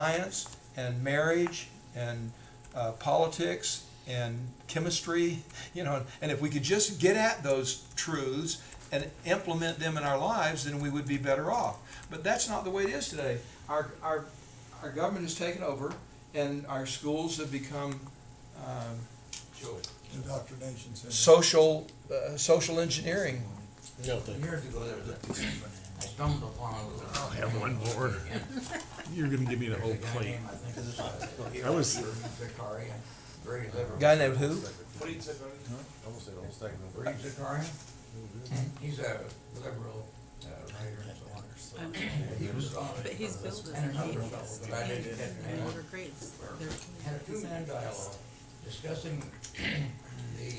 science and marriage and politics and chemistry, and if we could just get at those truths and implement them in our lives, then we would be better off. But that's not the way it is today. Our government has taken over, and our schools have become indoctrination center. social engineering. No, thank you. Years ago, there was I stumbled upon I'll have one more. You're gonna give me the whole plate. I was- Zakaria, very liberal. Guy named who? Reed Zakaria. He's a liberal writer and so on. He was on But he's billed as and an another atheist, fellow, but I didn't get the name. order grades. Had a two-minute dialogue discussing the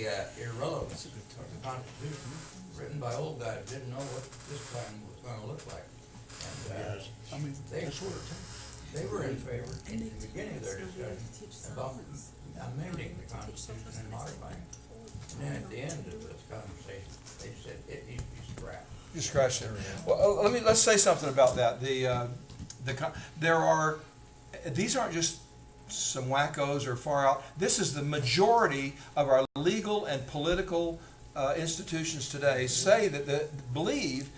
irrelevance of the Constitution, written by old guys who didn't know what this plan was gonna look like. And they were in favor, in the beginning of their discussion, about amending the Constitution and modifying it. And then at the end of this conversation, they said it needs to be scrapped. You scratched it. Well, let's say something about that. These aren't just some wackos or far out. This is the majority of our legal and political institutions today believe,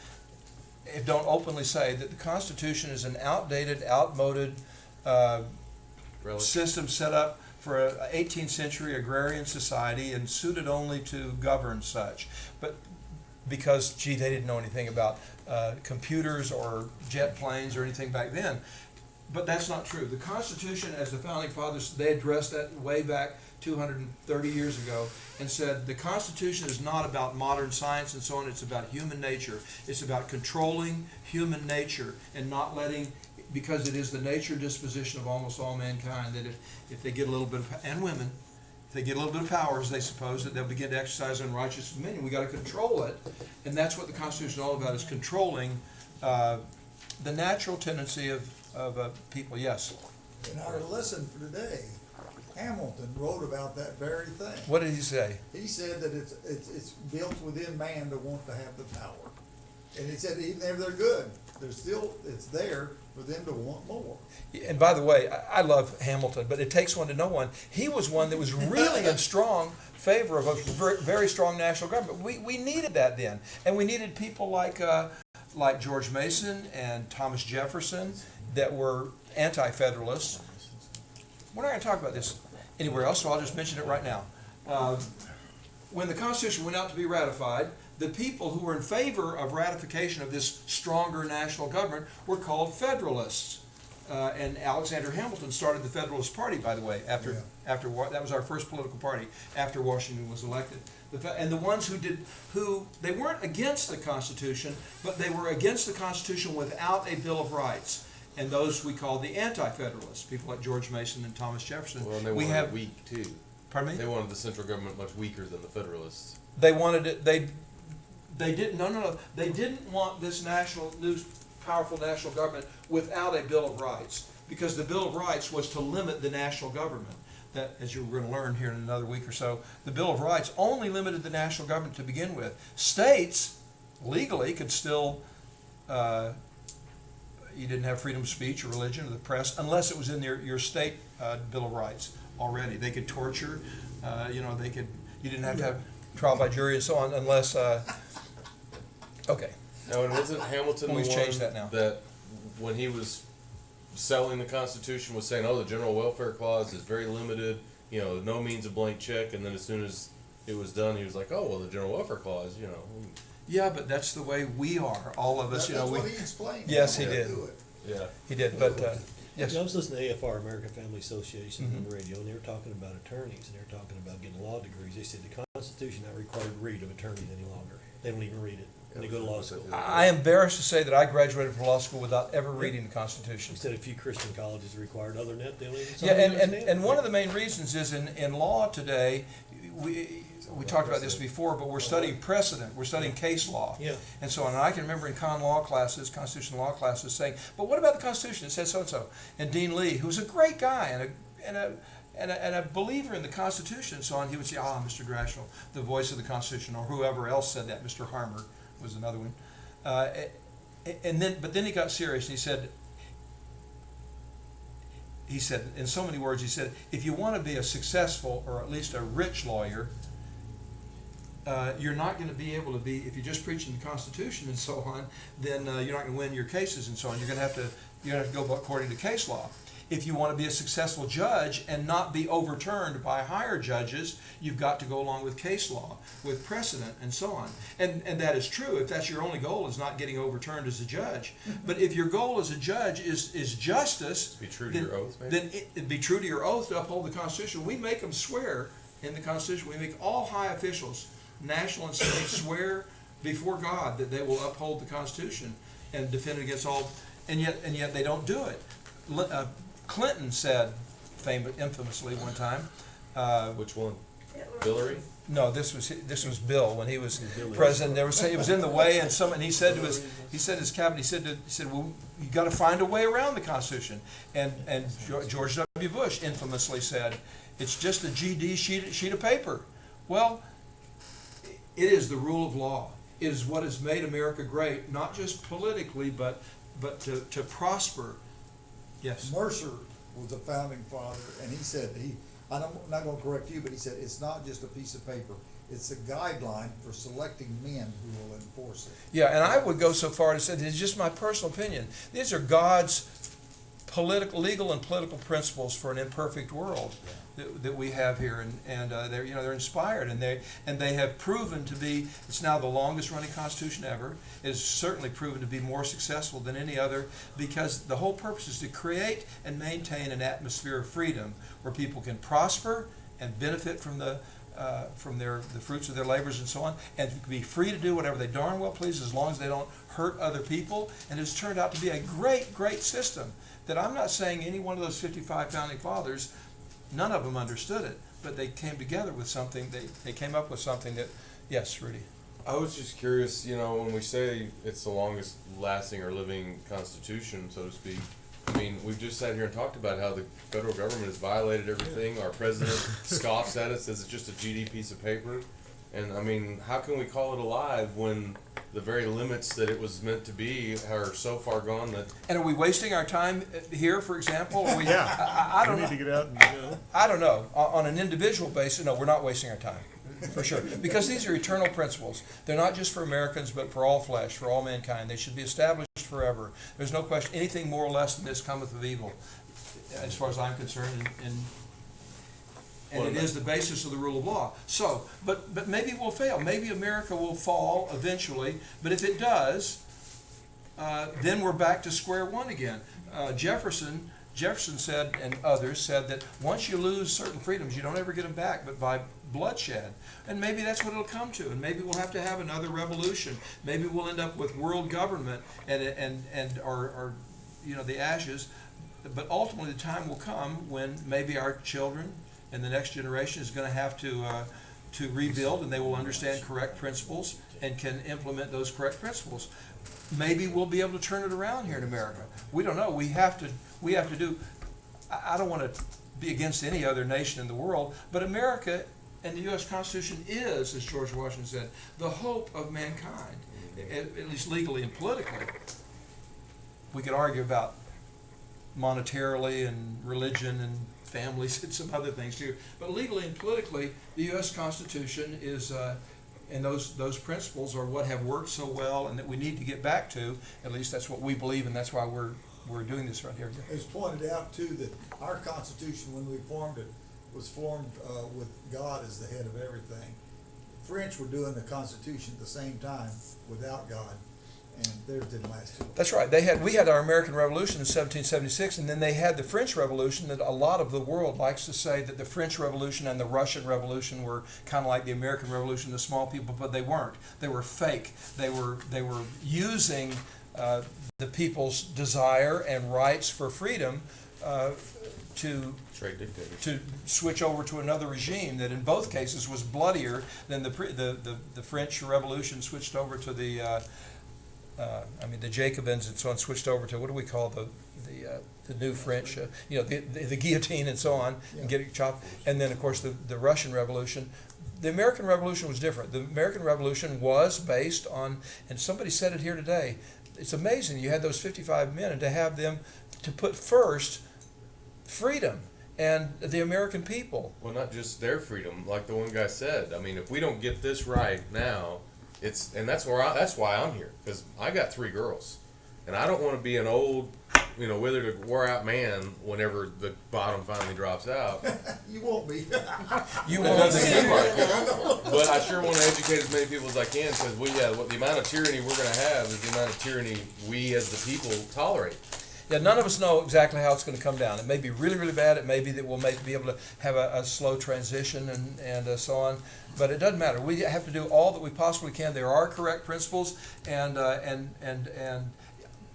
if don't openly say, that the Constitution is an outdated, outmoded system set up for an 18th century agrarian society and suited only to govern such. But because, they didn't know anything about computers or jet planes or anything back then. But that's not true. The Constitution, as the Founding Fathers, they addressed that way back 230 years ago and said the Constitution is not about modern science and so on, it's about human nature. It's about controlling human nature and not letting, because it is the nature disposition of almost all mankind, that if they get a little bit of, and women, if they get a little bit of power, as they suppose, that they'll begin to exercise unrighteous dominion. We got to control it, and that's what the Constitution is all about, is controlling the natural tendency of people. Yes? In our lesson for today, Hamilton wrote about that very thing. What did he say? He said that it's built within man to want to have the power. And he said even if they're good, it's there for them to want more. And by the way, I love Hamilton, but it takes one to know one. He was one that was really in strong favor of a very, very strong national government. We needed that then. And we needed people like George Mason and Thomas Jefferson that were AntiFederalists. We're not going to talk about this anywhere else, so I'll just mention it right now. When the Constitution went out to be ratified, the people who were in favor of ratification of this stronger national government were called Federalists. And Alexander Hamilton started the Federalist Party, by the way, after that was our first political party after Washington was elected. And the ones who they weren't against the Constitution, but they were against the Constitution without a Bill of Rights. And those we call the Anti-Federalists, people like George Mason and Thomas Jefferson. Well, and they wanted it weak too. Pardon me? They wanted the central government much weaker than the Federalists. They wanted it. They didn't. No. They didn't want this new powerful national government without a Bill of Rights, because the Bill of Rights was to limit the national government. That, as you're going to learn here in another week or so, the Bill of Rights only limited the national government to begin with. States legally could still. You didn't have freedom of speech or religion or the press unless it was in your state Bill of Rights already. They could torture, they could. You didn't have to have trial by jury and so on unless. Okay. Now, and wasn't Hamilton We've the changed one that now. that when he was selling the Constitution was saying, "Oh, the General Welfare Clause is very limited. No means a blank check." And then as soon as it was done, he was like, "Oh, well, the General Welfare Clause, Yeah, but that's the way we are, all of us. That's what he explained. Yes, he did. Yeah. He did, but yes. I was listening to AFR, American Family Association, on the radio, and they were talking about attorneys, and they were talking about getting law degrees. They said the Constitution not required to read of attorneys any longer. They don't even read it when they go to law school. I am embarrassed to say that I graduated from law school without ever reading the Constitution. He said a few Christian colleges are required. Other than that, they don't even. Yeah, and one of the main reasons is in law today, we talked about this before, but we're studying precedent, we're studying case law, and so on. And I can remember in constitutional law classes, saying, "But what about the Constitution? It says so and so." And Dean Lee, who's a great guy and a believer in the Constitution, and so on, he would say, "Mr. Grashel, the voice of the Constitution," or whoever else said that. Mr. Harmer was another one. But then he got serious and he said, he said, in so many words, he said, if you want to be a successful or at least a rich lawyer, you're not going to be able to be, if you're just preaching the Constitution and so on, then you're not going to win your cases and so on. You're going to have to go according to case law. If you want to be a successful judge and not be overturned by higher judges, you've got to go along with case law, with precedent, and so on. And that is true if that's your only goal, is not getting overturned as a judge. But if your goal as a judge is justice, Be true to your oath, maybe? then be true to your oath to uphold the Constitution. We make them swear in the Constitution. We make all high officials, national and state, swear before God that they will uphold the Constitution and defend it against all, and yet they don't do it. Clinton said, infamously one time. Which one? Hillary? No, this was Bill when he was president. It was in the way, and he said to his cabinet, he said, well, you got to find a way around the Constitution. And George W. Bush infamously said, it's just a GD sheet of paper. Well, it is the rule of law. It is what has made America great, not just politically, but to prosper. Yes. Mercer was a founding father, and he said, I'm not going to correct you, but he said, it's not just a piece of paper. It's a guideline for selecting men who will enforce it. Yeah, and I would go so far to say, it's just my personal opinion, these are God's legal and political principles for an imperfect world that we have here, and they're inspired, and they have proven to be. It's now the longest running Constitution ever. It has certainly proven to be more successful than any other, because the whole purpose is to create and maintain an atmosphere of freedom where people can prosper and benefit from the fruits of their labors and so on, and be free to do whatever they darn well please, as long as they don't hurt other people. And it's turned out to be a great system that I'm not saying any one of those 55 founding fathers, none of them understood it, but they came together with something. They came up with something that, yes, Rudy. I was just curious, when we say it's the longest lasting or living Constitution, so to speak, I mean, we've just sat here and talked about how the federal government has violated everything. Our president scoffs at it, says it's just a GD piece of paper. And I mean, how can we call it alive when the very limits that it was meant to be are so far gone that... And are we wasting our time here, for example? Are we, Yeah. I don't We know. need to get out and, I don't know. On an individual basis, no, we're not wasting our time, for sure. Because these are eternal principles. They're not just for Americans, but for all flesh, for all mankind. They should be established forever. There's no question, anything more or less than this cometh of evil, as far as I'm concerned, and it is the basis of the rule of law. So, but maybe we'll fail. Maybe America will fall eventually, but if it does, then we're back to square one again. Jefferson said, and others said, that once you lose certain freedoms, you don't ever get them back, but by bloodshed. And maybe that's what it'll come to. And maybe we'll have to have another revolution. Maybe we'll end up with world government and the ashes. But ultimately, the time will come when maybe our children and the next generation is going to have to rebuild, and they will understand correct principles and can implement those correct principles. Maybe we'll be able to turn it around here in America. We don't know. We have to do. I don't want to be against any other nation in the world, but America and the U.S. Constitution is, as George Washington said, the hope of mankind, at least legally and politically. We could argue about monetarily and religion and families and some other things too, but legally and politically, the U.S. Constitution is, and those principles are what have worked so well, and that we need to get back to. At least that's what we believe, and that's why we're doing this right here. It's pointed out too that our Constitution, when we formed it, was formed with God as the head of everything. The French were doing the Constitution at the same time without God, and theirs didn't last too long. That's right. We had our American Revolution in 1776, and then they had the French Revolution. That a lot of the world likes to say that the French Revolution and the Russian Revolution were kind of like the American Revolution, the small people, but they weren't. They were fake. They were using the people's desire and rights for freedom to switch over to another regime that in both cases was bloodier than the French Revolution switched over to the Jacobins and so on, switched over to, what do we call the new French, the guillotine and so on, and getting chopped. And then, of course, the Russian Revolution. The American Revolution was different. The American Revolution was based on, and somebody said it here today, it's amazing you had those 55 men, and to have them to put first freedom and the American people. Well, not just their freedom, like the one guy said. I mean, if we don't get this right now, that's why I'm here, because I got 3 girls, and I don't want to be an old, withered, wore out man whenever the bottom finally drops out. You won't be. You It won't doesn't be. seem like it. But I sure want to educate as many people as I can, because the amount of tyranny we're going to have is the amount of tyranny we as the people tolerate. Yeah, none of us know exactly how it's going to come down. It may be really, really bad. It may be that we'll be able to have a slow transition and so on. But it doesn't matter. We have to do all that we possibly can. There are correct principles, and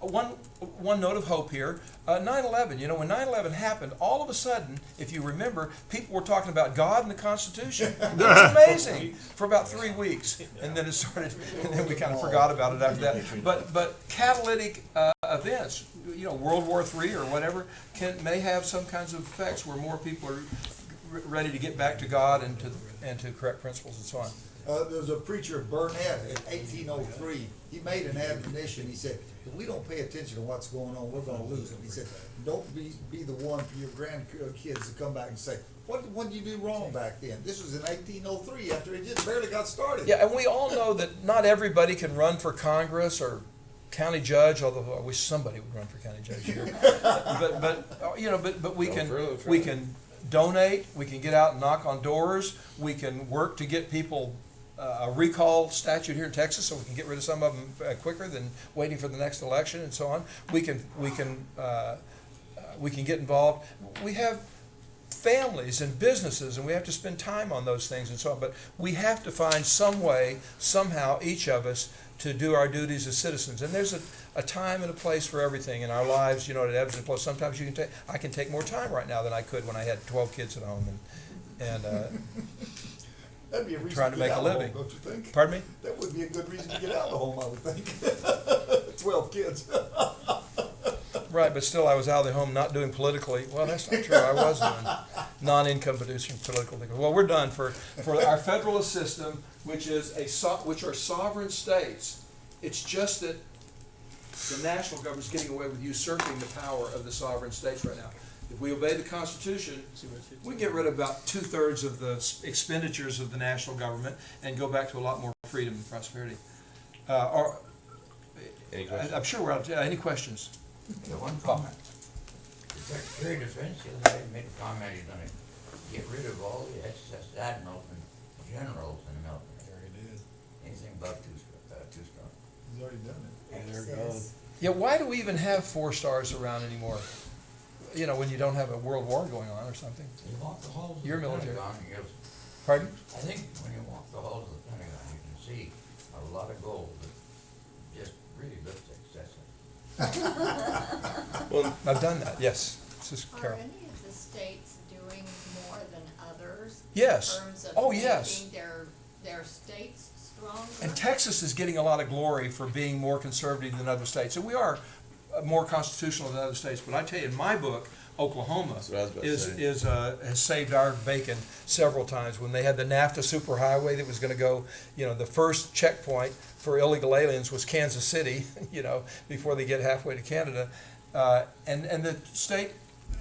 one note of hope here. 9/11. When 9/11 happened, all of a sudden, if you remember, people were talking about God and the Constitution. It was amazing for about 3 weeks, and then it started, and then we kind of forgot about it after that. But catalytic events, World War III or whatever, may have some kinds of effects where more people are ready to get back to God and to correct principles and so on. There was a preacher, Burnett, in 1803. He made an admonition. He said, if we don't pay attention to what's going on, we're going to lose it. He said, don't be the one for your grandkids to come back and say, what did you do wrong back then? This was in 1803, after it just barely got started. Yeah, and we all know that not everybody can run for Congress or county judge, although I wish somebody would run for county judge here. but we can donate, we can get out and knock on doors, we can work to get people a recall statute here in Texas so we can get rid of some of them quicker than waiting for the next election and so on. We can get involved. We have families and businesses, and we have to spend time on those things and so on. But we have to find some way, somehow, each of us, to do our duties as citizens. And there's a time and a place for everything in our lives. It ebbs and flows. Sometimes I can take more time right now than I could when I had 12 kids at home and That'd be a reason trying to make a living. Home, don't you think? Pardon me? That would be a good reason to get out of the home, I would think. 12 kids. Right, but still I was out of the home not doing politically. Well, that's not true. I was doing non-income producing political things. Well, we're done for our federalist system, which are sovereign states. It's just that the national government is getting away with usurping the power of the sovereign states right now. If we obey the Constitution, we get rid of about 2/3 of the expenditures of the national government and go back to a lot more freedom and prosperity. Any questions? I'm sure we're out. Any questions? Yeah, one comment. The Secretary of Defense the other day made a comment, he's gonna get rid of all the excess admirals and generals in the military. Already did. Anything above two stars. He's already done it. And they're gone. Yeah, why do we even have 4 stars around anymore? When you don't have a world war going on or something. You walk the halls of the Your military. Pentagon, Pardon? I think when you walk the halls of the Pentagon, you can see a lot of gold that just really looks excessive. Well, I've done that, yes. This is Are Carol. any of the states doing more than others? Yes. In terms of Oh, yes. making their states stronger? And Texas is getting a lot of glory for being more conservative than other states. And we are more constitutional than other states. But I tell you, in my book, Oklahoma That's what I was about to say. has saved our bacon several times. When they had the NAFTA superhighway that was going to go, the first checkpoint for illegal aliens was Kansas City, before they get halfway to Canada. And the state,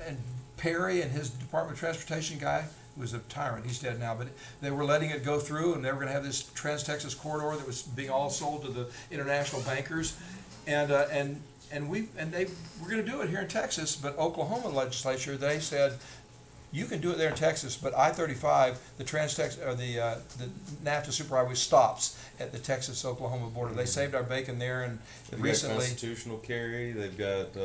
and Perry and his Department of Transportation guy, who was a tyrant, he's dead now, but they were letting it go through, and they were going to have this Trans-Texas corridor that was being all sold to the international bankers. And they were going to do it here in Texas, but Oklahoma legislature, they said, you can do it there in Texas, but I-35, the NAFTA superhighway stops at the Texas-Oklahoma border. They saved our bacon there, and they've recently, got constitutional carry. They've got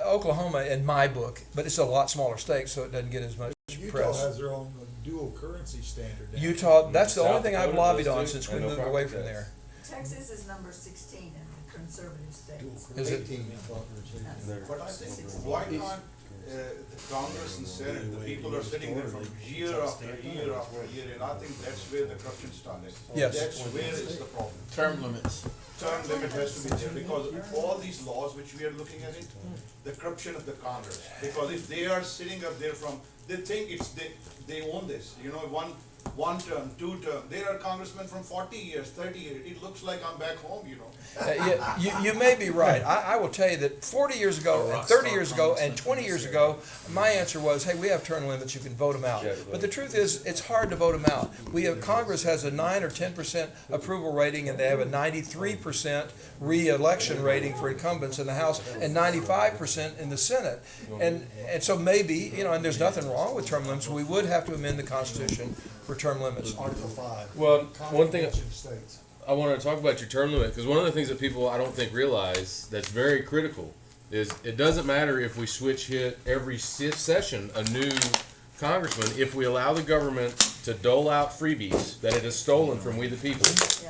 Oklahoma in my book, but it's a lot smaller state, so it doesn't get as much Utah press. has their own dual currency standard. down Utah, that's the South only thing I've Dakota lobbied does on too, since we and no moved away property from tax. there. Texas is number 16 in the conservative states. Is it? 18. But I think, why can't the Congress and Senate, the people are sitting there from year after year after year, and I think that's where the corruption starts. Yes. That's where is the problem. Term limits. Term limit has to be there, because all these laws which we are looking at it, the corruption of the Congress. Because if they are sitting up there they think they own this. One 1 term, 2 term. There are congressmen from 40 years, 30 years. It looks like I'm back home, you know. You may be right. I will tell you that 40 years ago, and 30 years ago, and 20 years ago, my answer was, hey, we have term limits, you can vote them out. But the truth is, it's hard to vote them out. Congress has a 9 or 10% approval rating, and they have a 93% re-election rating for incumbents in the House, and 95% in the Senate. And so maybe, and there's nothing wrong with term limits. We would have to amend the Constitution for term limits. Article 5. Well, one thing Constitution states. I want to talk about your term limit, because one of the things that people I don't think realize that's very critical is it doesn't matter if we switch hit every session a new congressman. If we allow the government to dole out freebies that it has stolen from we the people,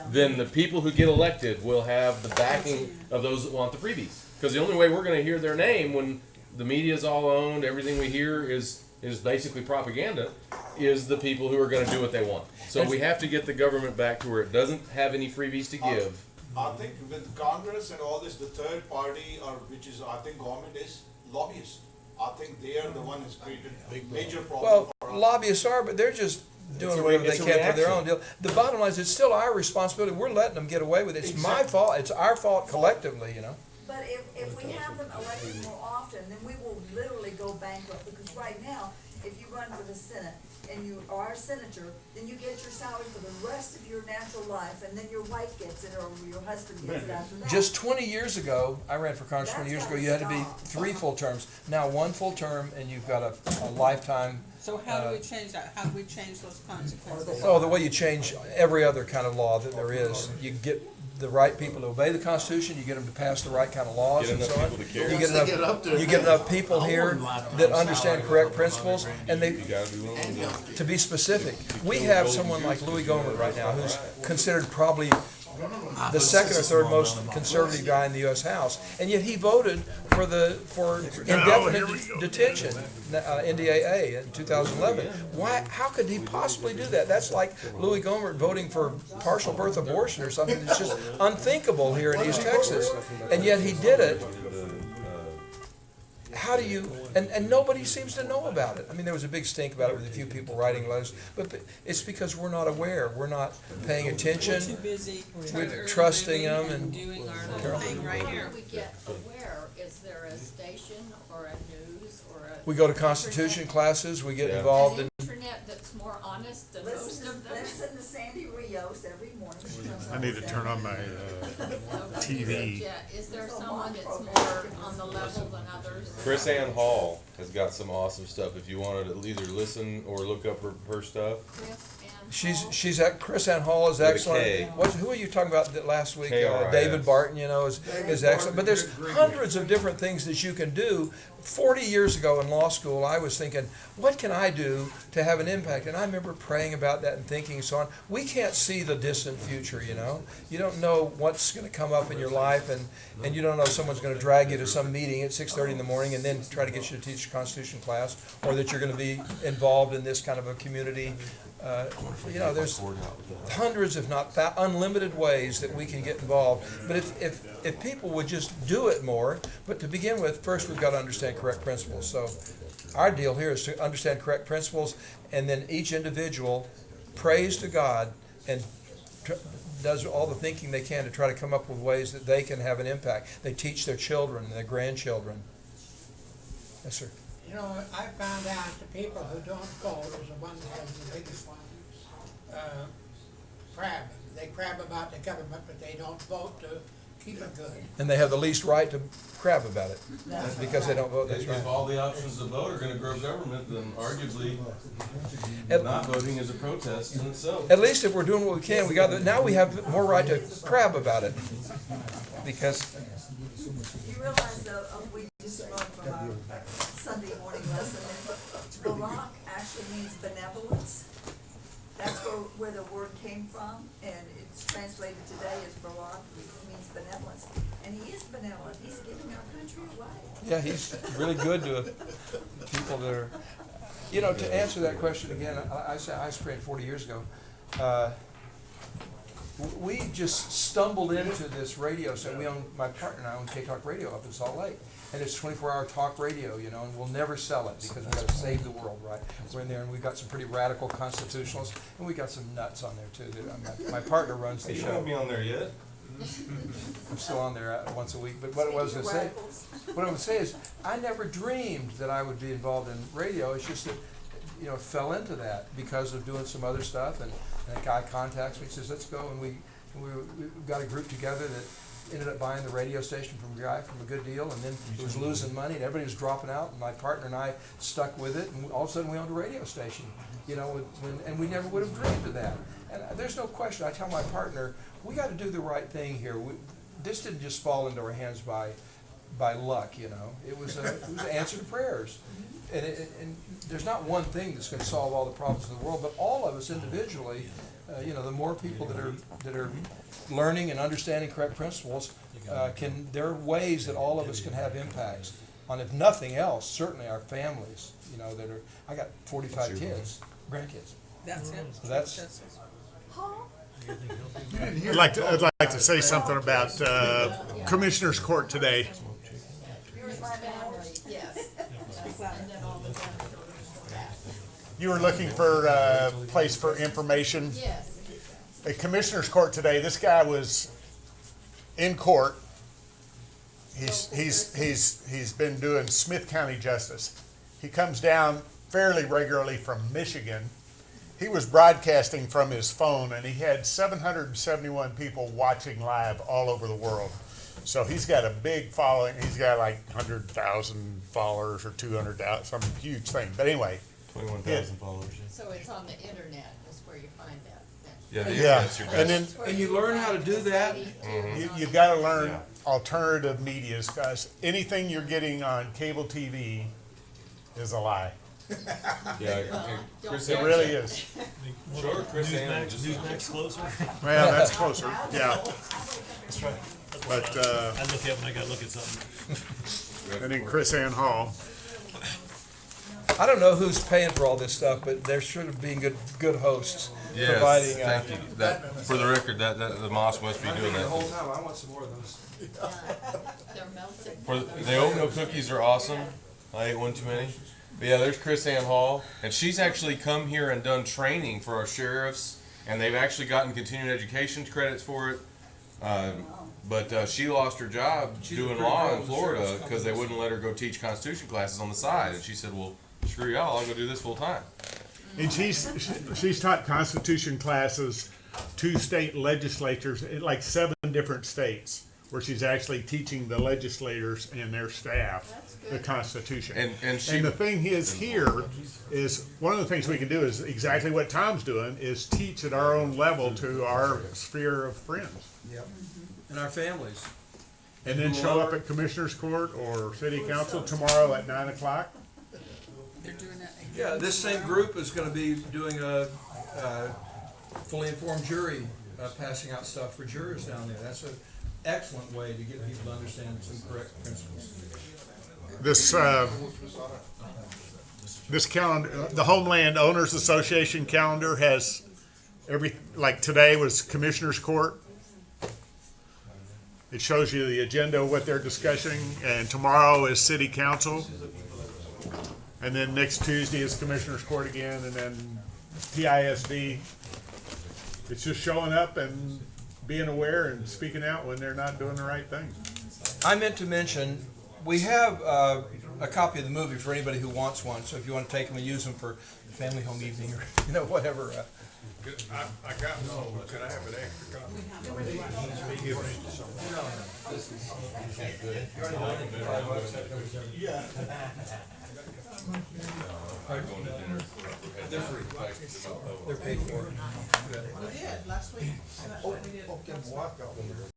then the people who get elected will have the backing of those that want the freebies. Because the only way we're going to hear their name when the media is all owned, everything we hear is basically propaganda, is the people who are going to do what they want. So we have to get the government back to where it doesn't have any freebies to give. I think with Congress and all this, the third party, which is, I think government is lobbyists. I think they are the one who's created major problems Well, for us. lobbyists are, but they're just doing whatever they it's a can for their own reaction. deal. The bottom line is, it's still our responsibility. We're letting them get away with it. It's my fault. It's our fault collectively, But if we have them elected more often, then we will literally go bankrupt, because right now, if you run for the Senate and you are a senator, then you get your salary for the rest of your natural life, and then your wife gets it, or your husband gets it after that. Just 20 years ago, I ran for Congress 20 years ago, you had to be 3 full terms. Now 1 full term, and you've got a lifetime. So how do we change that? How do we change those consequences? Oh, the way you change every other kind of law that there is. You get the right people to obey the Constitution, you get them to pass the right kind of laws Get and enough so on. people to care. You get enough people here that understand correct principles, and You gotta be willing to. to be specific, we have someone like Louis Gohmert right now, who's considered probably the second or third most conservative guy in the U.S. House, and yet he voted for indefinite detention, NDAA, in 2011. Why? How could he possibly do that? That's like Louis Gohmert voting for partial birth abortion or something. It's just unthinkable here in East Texas, and yet he did it. How do you, and nobody seems to know about it. I mean, there was a big stink about it with a few people writing letters, but it's because we're not aware, we're not paying attention. We're too busy We're trusting them and and doing our little thing right here. How do we get aware? Is there a station or a news or a? we go to Constitution classes, we get Yeah. involved in. An internet that's more honest than most Listen, of them? listen to Sandy Rios every morning. She comes I need to on turn on Saturday. my Okay. TV. Yeah, is there someone that's more on the level than others? Chris Ann Hall has got some awesome stuff. If you wanted to either listen or look up her stuff. Chris and Paul? She's at Chris Ann Hall is With a excellent. K. Who are you talking about that last week? KRIS. David Barton, is excellent. But there's hundreds of different things that you can do. 40 years ago in law school, I was thinking, what can I do to have an impact? And I remember praying about that and thinking and so on. We can't see the distant future, You don't know what's going to come up in your life, and you don't know if someone's going to drag you to some meeting at 6:30 in the morning and then try to get you to teach a Constitution class, or that you're going to be involved in this kind of a community. There's hundreds, if not unlimited ways that we can get involved. But if people would just do it more, but to begin with, first we've got to understand correct principles. So our deal here is to understand correct principles, and then each individual prays to God and does all the thinking they can to try to come up with ways that they can have an impact. They teach their children and their grandchildren. Yes, sir. I found out the people who don't vote is the ones that have the biggest crab. They crab about the government, but they don't vote to keep it good. And they have the least right to crab about it because they don't vote. That's right. If all the options to vote are gonna grow government, then arguably not voting is a protest in itself. At least if we're doing what we can, now we have more right to crab about it. Because You realize though, we just learned from our Sunday morning lesson that Barak actually means benevolence. That's where the word came from, and it's translated today as Barak, means benevolence. And he is benevolent, he's giving our country away. yeah, he's really good to people that are, to answer that question again, I was praying 40 years ago. We just stumbled into this radio set. My partner and I own K-Talk Radio up in Salt Lake. and it's 24-hour talk radio, you know, and we'll never sell it because we've got to save the world, right? We're in there, and we've got some pretty radical constitutionalists, and we got some nuts on there too. My partner runs the You show. won't be on there yet. I'm still on there once a week, but what I was going to say, what I would say is, I never dreamed that I would be involved in radio. It's just that, you know, fell into that because of doing some other stuff, and a guy contacts me, says, let's go, and we got a group together that ended up buying the radio station from a guy from a good deal, and then it was losing money, and everybody was dropping out, and my partner and I stuck with it, and all of a sudden we owned a radio station, you know, and we never would have dreamed of that. And there's no question, I tell my partner, we got to do the right thing here. This didn't just fall into our hands by luck, you know. It was an answer to prayers. And there's not one thing that's going to solve all the problems in the world, but all of us individually, you know, the more people that are learning and understanding correct principles, there are ways that all of us can have impacts on, if nothing else, certainly our families. You know, I got 45 kids, grandkids. That's it. So that's. I'd like to say something about Commissioner's Court today. Yes. You were looking for a place for information. Yes. At Commissioner's Court today, this guy was in court. He's been doing Smith County Justice. He comes down fairly regularly from Michigan. He was broadcasting from his phone, and he had 771 people watching live all over the world. So he's got a big following. He's got like 100,000 followers or 200,000, some huge thing. But anyway, 21,000 followers. So it's on the internet is where you find that. Yeah, yeah. that's your And best. then And you learn how to do that. you got to learn alternative medias, guys. Anything you're getting on cable TV is a lie. Yeah, Chris It Anderson. really is. Sure, Chris Anderson. Newsmax closer. Well, that's closer. Yeah. That's right. But I look up when I gotta look at something. and then Chris Ann Hall. I don't know who's paying for all this stuff, but there should have been good hosts Yes, providing. thank you. That, for the record, that the Moss must be doing The whole that. time, I want some more of those. They're melted. For the oatmeal cookies are awesome. I ate one too many. But yeah, there's Chris Ann Hall, and she's actually come here and done training for our sheriffs, and they've actually gotten continuing education credits for it. But she lost her job doing law in Florida because they wouldn't let her go teach Constitution classes on the side, and she said, "Well, screw y'all, I'll go do this full time." And she's taught Constitution classes to state legislatures in like 7 different states, where she's actually teaching the legislators and their staff the Constitution. And the thing is here is one of the things we can do is exactly what Tom's doing, is teach at our own level to our sphere of friends. Yep. And our families. And then show up at Commissioner's Court or City Council tomorrow at 9 o'clock. They're doing that. Yeah, this same group is going to be doing a fully informed jury, passing out stuff for jurors down there. That's an excellent way to get people to understand some correct principles. This calendar, the Homeland Owners Association calendar has like today was Commissioner's Court. It shows you the agenda of what they're discussing, and tomorrow is City Council. And then next Tuesday is Commissioner's Court again, and then TISD. It's just showing up and being aware and speaking out when they're not doing the right thing. I meant to mention, we have a copy of the movie for anybody who wants one, so if you want to take them and use them for family home evening or, you know, whatever. I got one, could I have an extra copy? Going to dinner. They're free. They're paid for. We did last week.